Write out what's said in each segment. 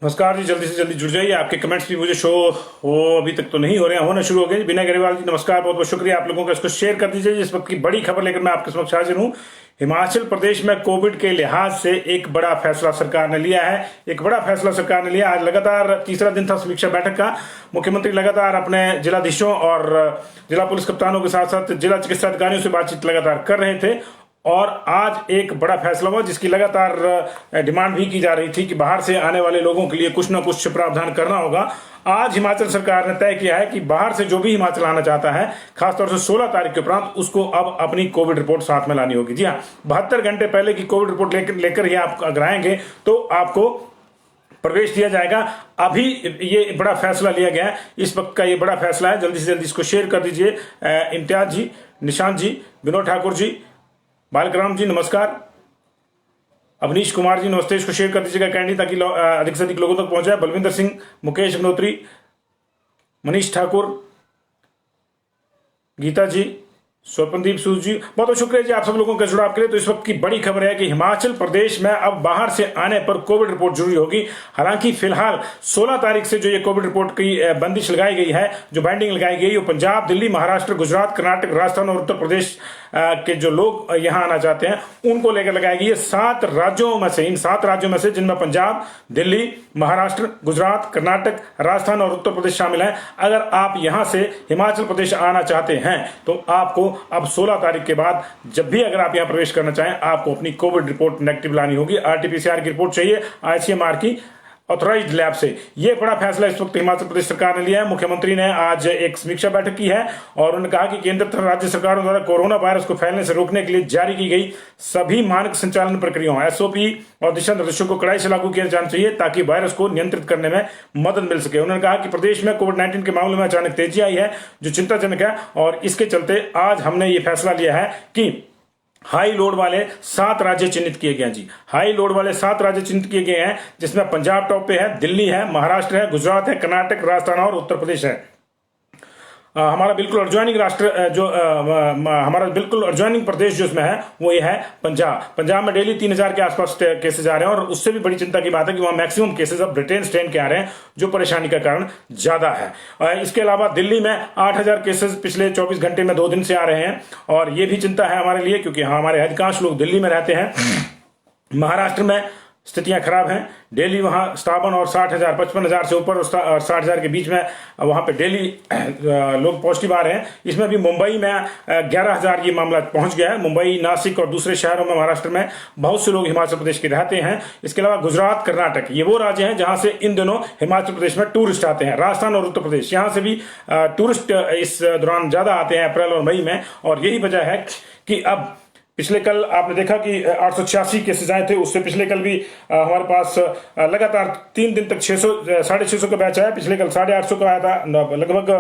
नमस्कार जी, जल्दी से जल्दी जुड़ जाइए। आपके कमेंट्स भी मुझे शो हो अभी तक तो नहीं हो रहे हैं, होना शुरू हो गए। विनय गरेवाल जी नमस्कार, बहुत बहुत शुक्रिया आप लोगों का। इसको शेयर कर दीजिए। इस वक्त की बड़ी खबर लेकर मैं आपके समक्ष हाजिर हूं। हिमाचल प्रदेश में कोविड के लिहाज से एक बड़ा फैसला सरकार ने लिया है। एक बड़ा फैसला सरकार ने लिया। आज लगातार तीसरा दिन था समीक्षा बैठक का। मुख्यमंत्री लगातार अपने जिलाधीशों और जिला पुलिस कप्तानों के साथ साथ जिला चिकित्सा अधिकारियों से बातचीत लगातार कर रहे थे। और आज एक बड़ा फैसला हुआ जिसकी लगातार डिमांड भी की जा रही थी कि बाहर से आने वाले लोगों के लिए कुछ न कुछ प्रावधान करना होगा। आज हिमाचल सरकार ने तय किया है कि बाहर से जो भी हिमाचल आना चाहता है, खासतौर से 16 तारीख के उपरांत, उसको अब अपनी कोविड रिपोर्ट साथ में लानी होगी। जी हाँ, 72 घंटे पहले की कोविड रिपोर्ट लेकर ही आप अगर आएंगे तो आपको प्रवेश दिया जाएगा। अभी ये बड़ा फैसला लिया गया है। इस वक्त का ये बड़ा फैसला है। जल्दी से जल्दी इसको शेयर कर दीजिए। इम्तियाज जी, निशांत जी, विनोद ठाकुर जी, बालकृष्ण जी नमस्कार, अवनीश कुमार जी नमस्ते। इसको शेयर कर दीजिएगा कैंडी, ताकि अधिक से अधिक लोगों तक पहुंचाए। बलविंदर सिंह, मुकेश अग्नोत्री, मनीष ठाकुर, गीता जी, स्वपनदीप सूद जी, बहुत बहुत शुक्रिया जी आप सब लोगों के जुड़ाव के लिए। तो इस वक्त की बड़ी खबर है कि हिमाचल प्रदेश में अब बाहर से आने पर कोविड रिपोर्ट जरूरी होगी। हालांकि फिलहाल 16 तारीख से जो ये कोविड रिपोर्ट की बंदिश लगाई गई है, जो बैंडिंग लगाई गई है, वो पंजाब, दिल्ली, महाराष्ट्र, गुजरात, कर्नाटक, राजस्थान और उत्तर प्रदेश के जो लोग यहां आना चाहते हैं उनको लेकर लगाई गई है। 7 राज्यों में से, इन 7 राज्यों में से, जिनमें पंजाब, दिल्ली, महाराष्ट्र, गुजरात, कर्नाटक, राजस्थान और उत्तर प्रदेश शामिल है। अगर आप यहां से हिमाचल प्रदेश आना चाहते हैं तो आपको अब 16 तारीख के बाद जब भी अगर आप यहां प्रवेश करना चाहें, आपको अपनी कोविड रिपोर्ट नेगेटिव लानी होगी। आरटीपीसीआर की रिपोर्ट चाहिए आईसीएमआर की ऑथराइज्ड लैब से। यह बड़ा फैसला इस वक्त हिमाचल प्रदेश सरकार ने लिया है। मुख्यमंत्री ने आज एक समीक्षा बैठक की है और उन्होंने कहा कि केंद्र तथा राज्य सरकारों द्वारा कोरोना वायरस को फैलने से रोकने के लिए जारी की गई सभी मानक संचालन प्रक्रियाओं, एसओपी और दिशा निर्देशों को कड़ाई से लागू किया जाना चाहिए ताकि वायरस को नियंत्रित करने में मदद मिल सके। उन्होंने कहा कि प्रदेश में कोविड-19 के मामले में अचानक तेजी आई है जो चिंताजनक है, और इसके चलते आज हमने ये फैसला लिया है कि हाई लोड वाले 7 राज्य चिन्हित किए गए हैं। जी, हाई लोड वाले 7 राज्य चिन्हित किए गए हैं, जिसमें पंजाब टॉप पे है, दिल्ली है, महाराष्ट्र है, गुजरात है, कर्नाटक, राजस्थान और उत्तर प्रदेश है। हमारा बिल्कुल एडजॉइनिंग राष्ट्र हमारा बिल्कुल एडजॉइनिंग प्रदेश जो इसमें है वो ये है पंजाब। पंजाब में डेली 3000 के आसपास केसेज आ रहे हैं, और उससे भी बड़ी चिंता की बात है कि वहां मैक्सिमम केसेज अब ब्रिटेन स्ट्रेन के आ रहे हैं, जो परेशानी का कारण ज्यादा है। इसके अलावा दिल्ली में 8000 केसेज पिछले 24 घंटे में 2 दिन से आ रहे हैं, और ये भी चिंता है हमारे लिए क्योंकि हमारे अधिकांश लोग दिल्ली में रहते हैं। महाराष्ट्र में स्थितियां खराब हैं। डेली वहां 57 और 60,000, 55,000 से ऊपर और 60,000 के बीच में वहां पे डेली लोग पॉजिटिव आ रहे हैं। इसमें भी मुंबई में 11,000 ये मामला पहुंच गया है। मुंबई, नासिक और दूसरे शहरों में महाराष्ट्र में बहुत से लोग हिमाचल प्रदेश के रहते हैं। इसके अलावा गुजरात, कर्नाटक, ये वो राज्य हैं जहां से इन दिनों हिमाचल प्रदेश में टूरिस्ट आते हैं। राजस्थान और उत्तर प्रदेश, यहां से भी टूरिस्ट इस दौरान ज्यादा आते हैं, अप्रैल और मई में। और यही वजह है कि अब पिछले कल आपने देखा कि 886 केसेज आए थे। उससे पिछले कल भी हमारे पास लगातार 3 दिन तक 600 650 का बैच आया। पिछले कल 850 का आया था, लगभग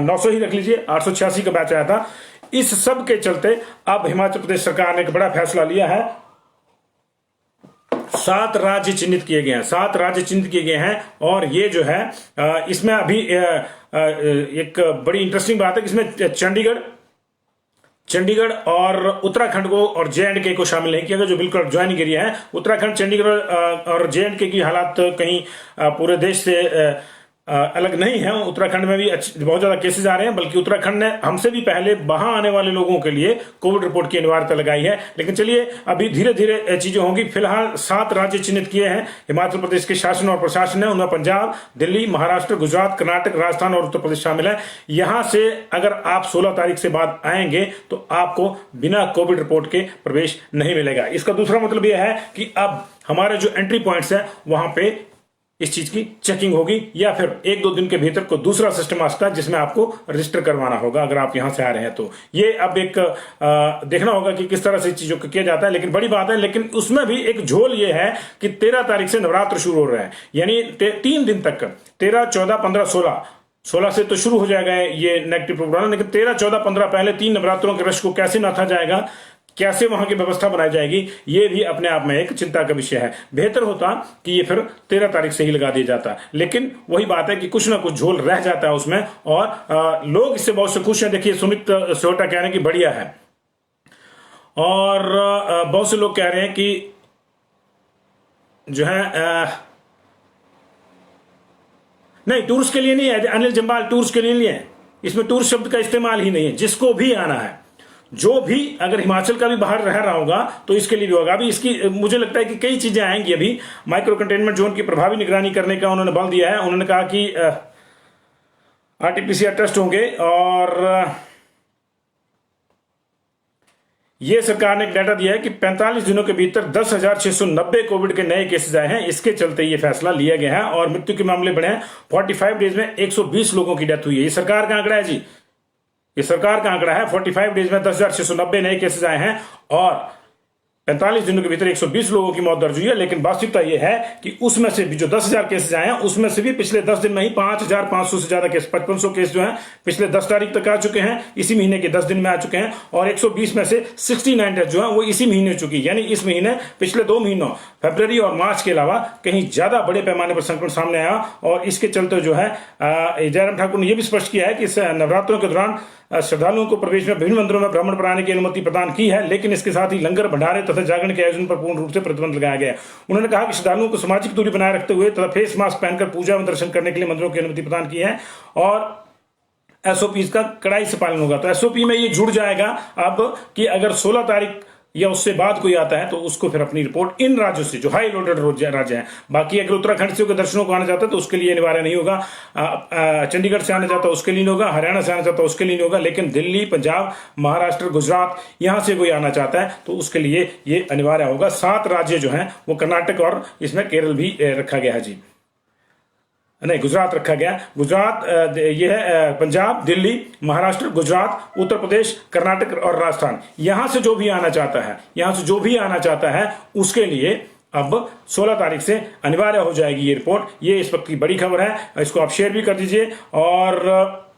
900 ही रख लीजिए, 886 का बैच आया था। इस सब के चलते अब हिमाचल प्रदेश सरकार ने एक बड़ा फैसला लिया है। 7 राज्य चिन्हित किए गए हैं, 7 राज्य चिन्हित किए गए हैं। और ये जो है इसमें अभी एक बड़ी इंटरेस्टिंग बात है कि इसमें चंडीगढ़ और उत्तराखंड को और जे.एंड.के को शामिल नहीं किया गया, जो बिल्कुल ज्वाइनिंग एरिया है। उत्तराखंड, चंडीगढ़ और जे.एंड.के की हालात कहीं पूरे देश से अलग नहीं है। उत्तराखंड में भी बहुत ज्यादा केसेस आ रहे हैं, बल्कि उत्तराखंड ने हमसे भी पहले वहां आने वाले लोगों के लिए कोविड रिपोर्ट की अनिवार्यता लगाई है। लेकिन चलिए, अभी धीरे धीरे चीजें होंगी। फिलहाल 7 राज्य चिन्हित किए हैं हिमाचल प्रदेश के शासन और प्रशासन ने। उनमें पंजाब, दिल्ली, महाराष्ट्र, गुजरात, कर्नाटक, राजस्थान और उत्तर प्रदेश शामिल है। यहां से अगर आप 16 तारीख से बाद आएंगे तो आपको बिना कोविड रिपोर्ट के प्रवेश नहीं मिलेगा। इसका दूसरा मतलब यह है कि अब हमारे जो एंट्री पॉइंट्स है वहां पे इस चीज की चेकिंग होगी, या फिर 1-2 दिन के भीतर को दूसरा सिस्टम आ सकता है जिसमें आपको रजिस्टर करवाना होगा अगर आप यहां से आ रहे हैं। तो ये अब एक देखना होगा कि किस तरह से चीजों को किया जाता है। लेकिन बड़ी बात है, लेकिन उसमें भी एक झोल ये है कि 13 तारीख से नवरात्र शुरू हो रहा है, यानी 3 दिन तक, 13, 14, 15, 16 से तो शुरू हो जाएगा ये नेगेटिव प्रोग्राम। लेकिन 13, 14, 15 पहले 3 नवरात्रों के रश को कैसे नाथा जाएगा, कैसे वहां की व्यवस्था बनाई जाएगी, ये भी अपने आप में एक चिंता का विषय है। बेहतर होता कि ये फिर 13 तारीख से ही लगा दिया जाता, लेकिन वही बात है कि कुछ ना कुछ झोल रह जाता है उसमें, और लोग इससे बहुत से खुश हैं। देखिए, सुमित सोहटा कह रहे हैं कि बढ़िया है, और बहुत से लोग कह रहे हैं कि जो है नहीं, टूरिस्ट के लिए नहीं है अनिल जम्बाल, टूरिस्ट के लिए नहीं है, इसमें टूरिस्ट शब्द का इस्तेमाल ही नहीं है। जिसको भी आना है, जो भी अगर हिमाचल का भी बाहर रह रहा होगा तो इसके लिए भी होगा। अभी इसकी मुझे लगता है कि कई चीजें आएंगी। अभी माइक्रो कंटेनमेंट जोन की प्रभावी निगरानी करने का उन्होंने बल दिया है। उन्होंने कहा कि आरटीपीसीआर टेस्ट होंगे, और ये सरकार ने एक डाटा दिया है कि 45 दिनों के भीतर 10,690 कोविड के नए केसेस आए हैं। इसके चलते ये फैसला लिया गया है, और मृत्यु के मामले बढ़े हैं। 45 डेज में 120 लोगों की डेथ हुई है। ये सरकार का आंकड़ा है जी, ये सरकार का आंकड़ा है। 45 डेज में 10,690 नए केसेस आए हैं और 45 दिनों के भीतर 120 लोगों की मौत दर्ज हुई है। लेकिन वास्तविकता यह है कि उसमें से भी जो 10,000 केसेस आए हैं, उसमें से भी पिछले 10 दिन में ही 5,500 से ज्यादा केस, 5500 केस जो हैं पिछले 10 तारीख तक आ चुके हैं, इसी महीने के 10 दिन में आ चुके हैं। और 120 में से 69 डेथ जो है वो इसी महीने चुकी, यानी इस महीने पिछले 2 महीनों फरवरी और मार्च के अलावा कहीं ज्यादा बड़े पैमाने पर संक्रमण सामने आया। और इसके चलते जो है जयराम ठाकुर ने यह भी स्पष्ट किया है कि नवरात्रों के दौरान श्रद्धालुओं को प्रवेश में विभिन्न मंदिरों में भ्रमण कराने की अनुमति प्रदान की है, लेकिन इसके साथ ही लंगर, भंडारे तथा जागरण के आयोजन पर पूर्ण रूप से प्रतिबंध लगाया गया है। उन्होंने कहा कि श्रद्धालुओं को सामाजिक दूरी बनाए रखते हुए तथा फेस मास्क पहनकर पूजा में दर्शन करने के लिए मंदिरों की अनुमति प्रदान की है, और एसओपी का कड़ाई से पालन होगा। तो एसओपी में ये जुड़ जाएगा अब कि अगर 16 तारीख या उससे बाद कोई आता है तो उसको फिर अपनी रिपोर्ट इन राज्यों से, जो हाई लोडेड राज्य हैं, बाकी अगर उत्तराखंड से दर्शनों को आना चाहता है तो उसके लिए अनिवार्य नहीं होगा, चंडीगढ़ से आना चाहता है उसके लिए नहीं होगा, हरियाणा से आना चाहता है उसके लिए नहीं होगा, लेकिन दिल्ली, पंजाब, महाराष्ट्र, गुजरात, यहां से कोई आना चाहता है तो उसके लिए ये अनिवार्य होगा। 7 राज्य जो हैं वो कर्नाटक और इसमें केरल भी रखा गया है जी, नहीं गुजरात रखा गया। गुजरात ये है पंजाब, दिल्ली, महाराष्ट्र, गुजरात, उत्तर प्रदेश, कर्नाटक और राजस्थान। यहां से जो भी आना चाहता है, यहां से जो भी आना चाहता है उसके लिए अब 16 तारीख से अनिवार्य हो जाएगी ये रिपोर्ट। ये इस वक्त की बड़ी खबर है, इसको आप शेयर भी कर दीजिए। और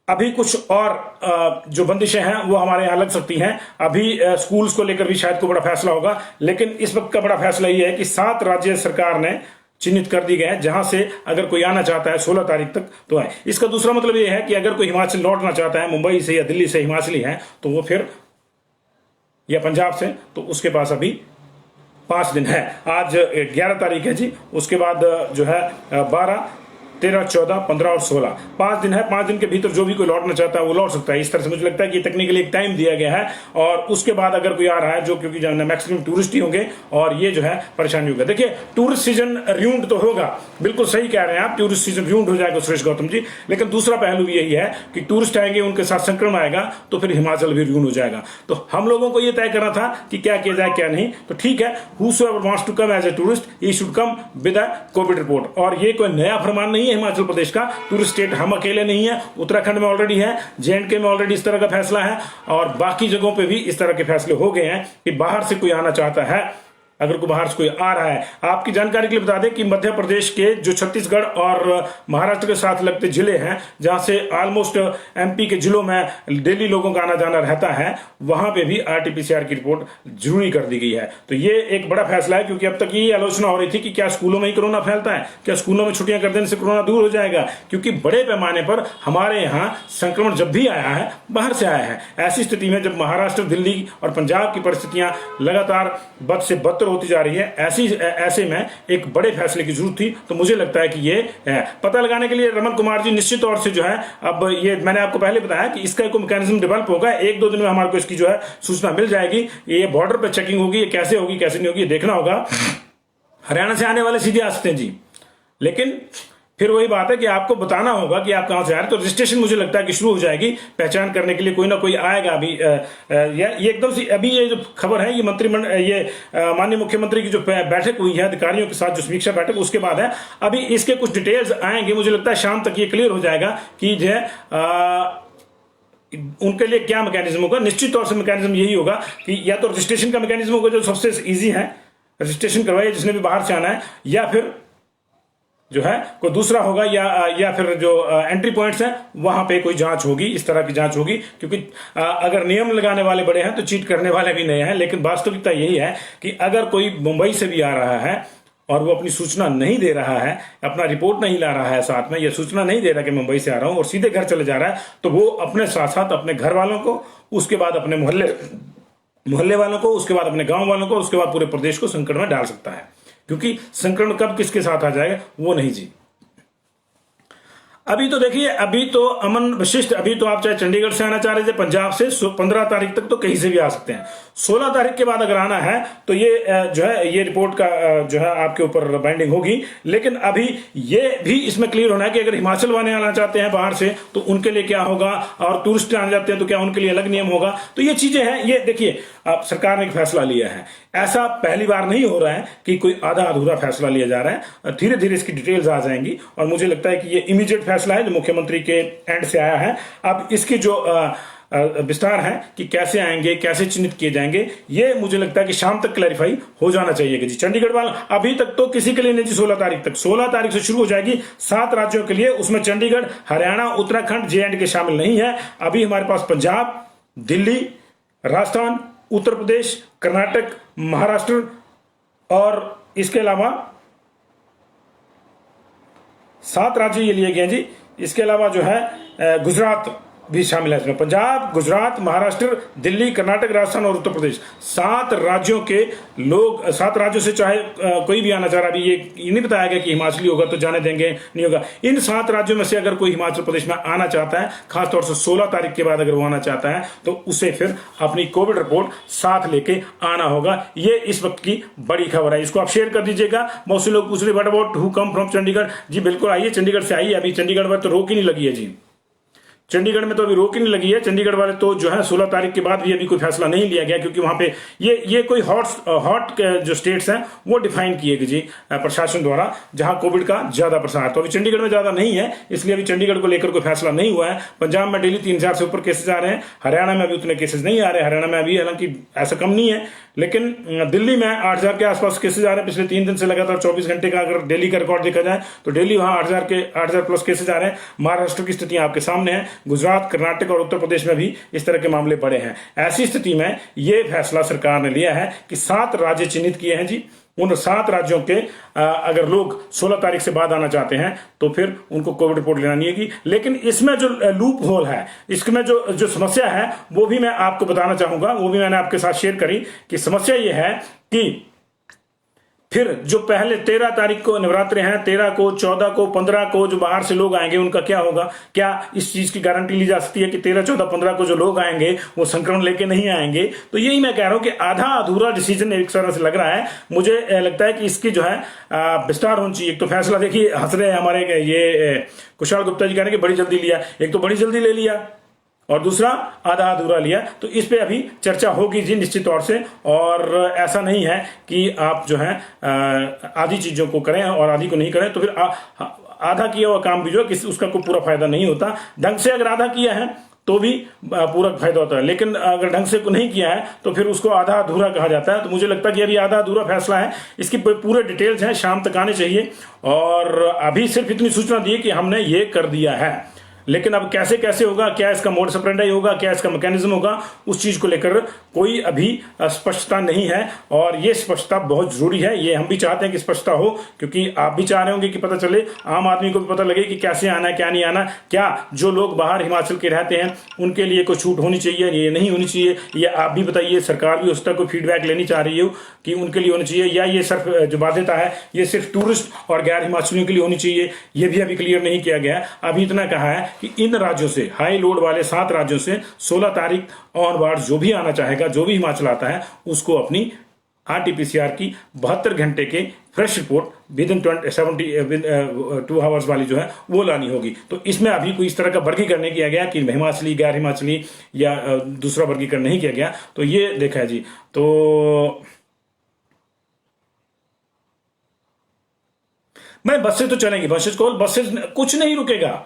अभी कुछ और जो बंदिशें हैं वो हमारे यहां लग सकती हैं। अभी स्कूल्स को लेकर भी शायद कोई बड़ा फैसला होगा, लेकिन इस वक्त का बड़ा फैसला ये है कि 7 राज्य सरकार ने चिन्हित कर दी गए हैं जहां से अगर कोई आना चाहता है 16 तारीख तक तो आए। इसका दूसरा मतलब ये है कि अगर कोई हिमाचल लौटना चाहता है, मुंबई से या दिल्ली से हिमाचली है, तो वो फिर, या पंजाब से, तो उसके पास अभी 5 दिन है। आज 11 तारीख है जी, उसके बाद जो है 12, 13, 14, 15 और 16 5 दिन है। 5 दिन के भीतर जो भी कोई लौटना चाहता है वो लौट सकता है। इस तरह से मुझे लगता है कि टेक्निकली एक टाइम दिया गया है, और उसके बाद अगर कोई आ रहा है, जो क्योंकि मैक्सिमम टूरिस्ट ही होंगे और ये जो है परेशानी होगा। देखिए, टूरिस्ट सीजन र्यूंड तो होगा, बिल्कुल सही कह रहे हैं आप, टूरिस्ट सीजन र्यूंड हो जाएगा सुरेश गौतम जी, लेकिन दूसरा पहलू भी यही है कि टूरिस्ट आएंगे, उनके साथ संक्रमण आएगा, तो फिर हिमाचल भी र्यूंड हो जाएगा। तो हम लोगों को यह तय करना था कि क्या किया जाए क्या नहीं। तो ठीक है, whosoever wants to come as a tourist, he should come with a COVID report. और ये कोई नया फरमान नहीं है हिमाचल प्रदेश का, टूरिस्ट स्टेट हम अकेले नहीं है, उत्तराखंड में ऑलरेडी है, जेएंडके में ऑलरेडी इस तरह का फैसला है, और बाकी जगहों पे भी इस तरह के फैसले हो गए हैं कि बाहर से कोई आना चाहता है, अगर कोई बाहर से कोई आ रहा है। आपकी जानकारी के लिए बता दें कि मध्य प्रदेश के जो छत्तीसगढ़ और महाराष्ट्र के साथ लगते जिले हैं, जहां से ऑलमोस्ट एमपी के जिलों में डेली लोगों का आना जाना रहता है, वहां पे भी आरटीपीसीआर की रिपोर्ट जरूरी कर दी गई है। तो ये एक बड़ा फैसला है, क्योंकि अब तक ये आलोचना हो रही थी कि क्या स्कूलों में ही कोरोना फैलता है, क्या स्कूलों में छुट्टियां कर देने से कोरोना दूर हो जाएगा, क्योंकि बड़े पैमाने पर हमारे यहाँ संक्रमण जब भी आया है बाहर से आया है। ऐसी स्थिति में जब महाराष्ट्र, दिल्ली और पंजाब की परिस्थितियां लगातार बद से बदतर होती जा रही है, ऐसे में एक बड़े फैसले की जरूरत थी। तो मुझे लगता है कि ये पता लगाने के लिए रमन कुमार जी निश्चित तौर से जो है, अब ये मैंने आपको पहले बताया कि इसका एक मैकेनिज्म डेवलप होगा, 1-2 दिन में हमारे को इसकी जो है सूचना मिल जाएगी। ये बॉर्डर पे चेकिंग होगी, ये कैसे होगी कैसे नहीं होगी देखना होगा। हरियाणा से आने वाले सीधे आ सकते हैं जी, लेकिन फिर वही बात है कि आपको बताना होगा कि आप कहां से आ रहे हैं। तो रजिस्ट्रेशन मुझे लगता है कि शुरू हो जाएगी, पहचान करने के लिए कोई ना कोई आएगा। अभी ये एकदम से अभी ये जो खबर है, ये मंत्रिमंडल, ये माननीय मुख्यमंत्री की जो बैठक हुई है अधिकारियों के साथ, जो समीक्षा बैठक, उसके बाद है। अभी इसके कुछ डिटेल्स आएंगे, मुझे लगता है शाम तक ये क्लियर हो जाएगा कि जो है उनके लिए क्या मैकेनिज्म होगा। निश्चित तौर से मैकेनिज्म यही होगा कि या तो रजिस्ट्रेशन का मैकेनिज्म होगा, जो सबसे ईजी है, रजिस्ट्रेशन करवाइए जिसने भी बाहर से आना है, या फिर जो है कोई दूसरा होगा, या फिर जो एंट्री पॉइंट्स हैं वहां पे कोई जांच होगी, इस तरह की जांच होगी। क्योंकि अगर नियम लगाने वाले बड़े हैं तो चीट करने वाले भी नए हैं। लेकिन वास्तविकता यही है कि अगर कोई मुंबई से भी आ रहा है और वो अपनी सूचना नहीं दे रहा है, अपना रिपोर्ट नहीं ला रहा है साथ में, या सूचना नहीं दे रहा कि मुंबई से आ रहा हूं और सीधे घर चले जा रहा है, तो वो अपने साथ साथ अपने घर वालों को, उसके बाद अपने मोहल्ले वालों को, उसके बाद अपने गांव वालों को, उसके बाद पूरे प्रदेश को संकट में डाल सकता है। क्योंकि संक्रमण कब किसके साथ आ जाएगा वो नहीं जी। अभी तो देखिए, अभी तो अमन वशिष्ठ, अभी तो आप चाहे चंडीगढ़ से आना चाह रहे थे, पंजाब से 15 तारीख तक तो कहीं से भी आ सकते हैं। 16 तारीख के बाद अगर आना है तो ये जो है ये रिपोर्ट का जो है आपके ऊपर बाइंडिंग होगी। लेकिन अभी ये भी इसमें क्लियर होना है कि अगर हिमाचल वाले आना चाहते हैं बाहर से तो उनके लिए क्या होगा, और टूरिस्ट आने जाते हैं तो क्या उनके लिए अलग नियम होगा। तो ये चीजें हैं, ये देखिए अब सरकार ने एक फैसला लिया है। ऐसा पहली बार नहीं हो रहा है कि कोई आधा अधूरा फैसला लिया जा रहा है। धीरे धीरे इसकी डिटेल्स आ जाएंगी और मुझे लगता है कि ये इमीडिएट फैसला है जो मुख्यमंत्री के एंड से आया है। अब इसकी जो विस्तार है कि कैसे आएंगे, कैसे चिन्हित किए जाएंगे, ये मुझे लगता है कि शाम तक क्लैरिफाई हो जाना चाहिए कि जी। चंडीगढ़ वाला अभी तक तो किसी के लिए नहीं जी। 16 तारीख तक, 16 तारीख से शुरू हो जाएगी 7 राज्यों के लिए। उसमें चंडीगढ़, हरियाणा, उत्तराखंड, JNK शामिल नहीं है। अभी हमारे पास पंजाब, दिल्ली, राजस्थान, उत्तर प्रदेश, कर्नाटक, महाराष्ट्र और इसके अलावा 7 राज्य ये लिए गए जी। इसके अलावा जो है गुजरात भी शामिल है इसमें। पंजाब, गुजरात, महाराष्ट्र, दिल्ली, कर्नाटक, राजस्थान और उत्तर प्रदेश, 7 राज्यों के लोग, 7 राज्यों से चाहे कोई भी आना चाह रहा। अभी ये नहीं बताया गया कि हिमाचली होगा तो जाने देंगे, नहीं होगा। इन 7 राज्यों में से अगर कोई हिमाचल प्रदेश में आना चाहता है, खासतौर से 16 तारीख के बाद अगर वो आना चाहता है, तो उसे फिर अपनी कोविड रिपोर्ट साथ लेके आना होगा। ये इस वक्त की बड़ी खबर है, इसको आप शेयर कर दीजिएगा। बहुत से लोग पूछ रहे what about who come from Chandigarh. जी बिल्कुल आइए, चंडीगढ़ से आइए। अभी चंडीगढ़ में तो रोक ही नहीं लगी है जी। चंडीगढ़ में तो अभी रोक ही नहीं लगी है। चंडीगढ़ वाले तो जो है 16 तारीख के बाद भी अभी कोई फैसला नहीं लिया गया, क्योंकि वहां पे ये कोई हॉट जो स्टेट्स हैं वो डिफाइन किए गए जी प्रशासन द्वारा, जहां कोविड का ज्यादा प्रसार। तो अभी चंडीगढ़ में ज्यादा नहीं है, इसलिए अभी चंडीगढ़ को लेकर कोई फैसला नहीं हुआ है। पंजाब में डेली 3000 से ऊपर केसेज आ रहे हैं। हरियाणा में अभी उतने केसेज नहीं आ रहे। हरियाणा में अभी हालांकि ऐसा कम नहीं है, लेकिन दिल्ली में 8000 के आसपास केसेज आ रहे हैं पिछले 3 दिन से लगातार। 24 घंटे का अगर डेली का रिकॉर्ड देखा जाए तो डेली वहां 8000 प्लस केसेज आ रहे हैं। महाराष्ट्र की स्थिति आपके सामने है। गुजरात, कर्नाटक और उत्तर प्रदेश में भी इस तरह के मामले बढ़े हैं। ऐसी स्थिति में यह फैसला सरकार ने लिया है कि 7 राज्य चिन्हित किए हैं जी। उन 7 राज्यों के अगर लोग 16 तारीख से बाद आना चाहते हैं तो फिर उनको कोविड रिपोर्ट लेना नहीं होगी। लेकिन इसमें जो लूप होल है, इसमें जो समस्या है वो भी मैं आपको बताना चाहूंगा। वो भी मैंने आपके साथ शेयर करी कि समस्या ये है कि फिर जो पहले 13 तारीख को नवरात्रे हैं, 13 को, 14 को, 15 को जो बाहर से लोग आएंगे उनका क्या होगा? क्या इस चीज की गारंटी ली जा सकती है कि 13, 14, 15 को जो लोग आएंगे वो संक्रमण लेके नहीं आएंगे? तो यही मैं कह रहा हूं कि आधा अधूरा डिसीजन एक तरह से लग रहा है। मुझे लगता है कि इसकी जो है विस्तार होना चाहिए। एक तो फैसला देखिए, हंस रहे हैं हमारे ये कुशाल गुप्ता जी कह रहे हैं कि बड़ी जल्दी लिया। एक तो बड़ी जल्दी ले लिया और दूसरा आधा अधूरा लिया। तो इस पे अभी चर्चा होगी जी निश्चित तौर से। और ऐसा नहीं है कि आप जो है आधी चीजों को करें और आधी को नहीं करें, तो फिर आधा किया हुआ काम भी जो है उसका कोई पूरा फायदा नहीं होता। ढंग से अगर आधा किया है तो भी पूरा फायदा होता है, लेकिन अगर ढंग से को नहीं किया है तो फिर उसको आधा अधूरा कहा जाता है। तो मुझे लगता है कि अभी आधा अधूरा फैसला है। इसकी पूरे डिटेल्स हैं, शाम तक आने चाहिए। और अभी सिर्फ इतनी सूचना दी कि हमने ये कर दिया है, लेकिन अब कैसे कैसे होगा, क्या इसका मोड ऑपरेंडी होगा, क्या इसका मैकेनिज्म होगा, उस चीज को लेकर कोई अभी स्पष्टता नहीं है। और ये स्पष्टता बहुत जरूरी है। ये हम भी चाहते हैं कि स्पष्टता हो, क्योंकि आप भी चाह रहे होंगे कि पता चले, आम आदमी को भी पता लगे कि कैसे आना है, क्या नहीं आना। क्या जो लोग बाहर हिमाचल के रहते हैं उनके लिए कोई छूट होनी चाहिए, ये नहीं होनी चाहिए? ये आप भी बताइए। सरकार भी उस तक कोई फीडबैक लेनी चाह रही हो कि उनके लिए होनी चाहिए, या ये सिर्फ जो बाध्यता है ये सिर्फ टूरिस्ट और गैर हिमाचलियों के लिए होनी चाहिए? ये भी अभी क्लियर नहीं किया गया। अभी इतना कहा है कि इन राज्यों से, हाई लोड वाले 7 राज्यों से 16 तारीख ऑनवर्ड जो भी आना चाहेगा, जो भी हिमाचल आता है, उसको अपनी RT-PCR की 72 घंटे के fresh report with in 2 hours वाली जो है वो लानी होगी। तो इसमें अभी कोई इस तरह का वर्गीकरण नहीं किया गया कि हिमाचली, गैर हिमाचली या दूसरा वर्गीकरण नहीं किया गया। तो ये देखा है जी। तो मैं बस से तो चलेंगी, बसेज कुछ नहीं रुकेगा।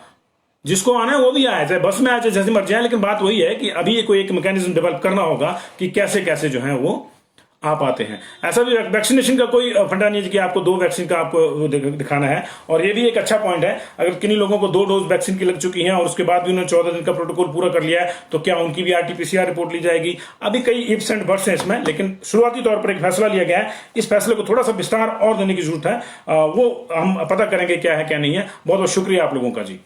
जिसको आना है वो भी आए, चाहे बस में आए चाहे जैसे मर्जी आए। लेकिन बात वही है कि अभी कोई एक मैकेनिज्म डेवलप करना होगा कि कैसे कैसे जो है वो आ पाते हैं। ऐसा भी वैक्सीनेशन का कोई फंडा नहीं है कि आपको 2 वैक्सीन का आपको दिखाना है। और ये भी एक अच्छा पॉइंट है, अगर किन्हीं लोगों को 2 डोज वैक्सीन की लग चुकी हैं और उसके बाद भी उन्होंने 14 दिन का प्रोटोकॉल पूरा कर लिया है, तो क्या उनकी भी RT-PCR रिपोर्ट ली जाएगी? अभी कई इफ्स एंड बट्स हैं इसमें, लेकिन शुरुआती तौर पर एक फैसला लिया गया है। इस फैसले को थोड़ा सा विस्तार और देने की जरूरत है। वो हम पता करेंगे क्या है क्या नहीं है। बहुत बहुत शुक्रिया आप लोगों का जी।